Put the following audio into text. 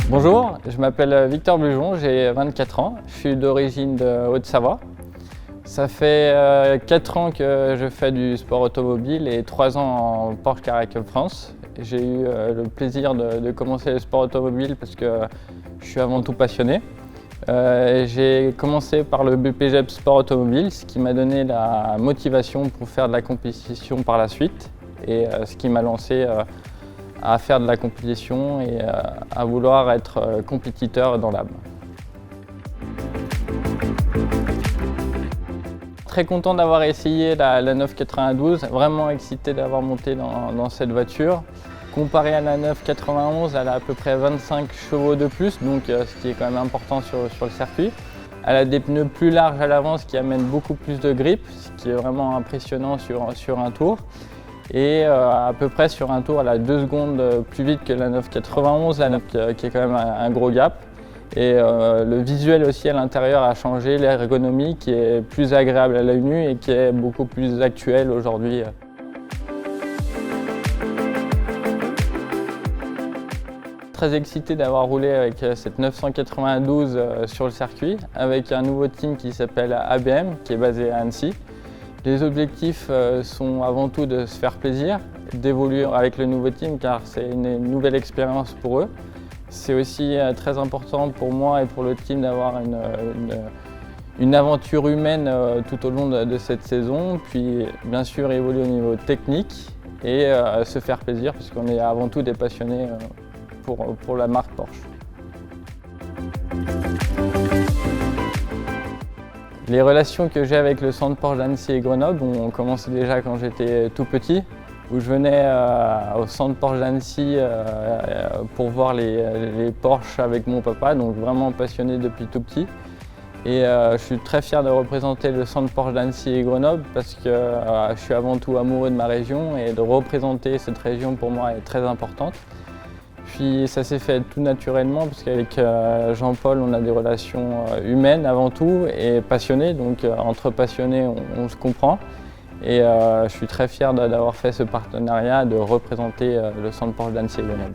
Bonjour, je m'appelle Victor Bujon, j'ai 24 ans, je suis d'origine de Haute-Savoie. Ça fait 4 ans que je fais du sport automobile et 3 ans en Porsche Carrera Cup France. J'ai eu le plaisir de commencer le sport automobile parce que je suis avant tout passionné. J'ai commencé par le BPGEP Sport Automobile, ce qui m'a donné la motivation pour faire de la compétition par la suite et ce qui m'a lancé à faire de la compétition et à vouloir être compétiteur dans l'âme. Très content d'avoir essayé la 992, vraiment excité d'avoir monté dans cette voiture. Comparé à la 991, elle a à peu près 25 chevaux de plus, donc ce qui est quand même important sur le circuit. Elle a des pneus plus larges à l'avant, ce qui amène beaucoup plus de grip, ce qui est vraiment impressionnant sur un tour. Et à peu près sur un tour, elle a 2 secondes plus vite que la 991, qui est quand même un gros gap. Et le visuel aussi à l'intérieur a changé, l'ergonomie qui est plus agréable à l'œil nu et qui est beaucoup plus actuelle aujourd'hui. Très excité d'avoir roulé avec cette 992 sur le circuit, avec un nouveau team qui s'appelle ABM, qui est basé à Annecy. Les objectifs sont avant tout de se faire plaisir, d'évoluer avec le nouveau team car c'est une nouvelle expérience pour eux. C'est aussi très important pour moi et pour le team d'avoir une aventure humaine tout au long de cette saison, puis bien sûr évoluer au niveau technique et se faire plaisir puisqu'on est avant tout des passionnés pour la marque Porsche. Les relations que j'ai avec le centre Porsche d'Annecy et Grenoble ont commencé déjà quand j'étais tout petit, où je venais au centre Porsche d'Annecy pour voir les Porsche avec mon papa, donc vraiment passionné depuis tout petit. Et je suis très fier de représenter le centre Porsche d'Annecy et Grenoble parce que je suis avant tout amoureux de ma région et de représenter cette région pour moi est très importante. Puis ça s'est fait tout naturellement parce qu'avec Jean-Paul, on a des relations humaines avant tout et passionnées. Donc entre passionnés, on se comprend. Et je suis très fier d'avoir fait ce partenariat, de représenter le centre Porsche d'Annecy et Grenoble.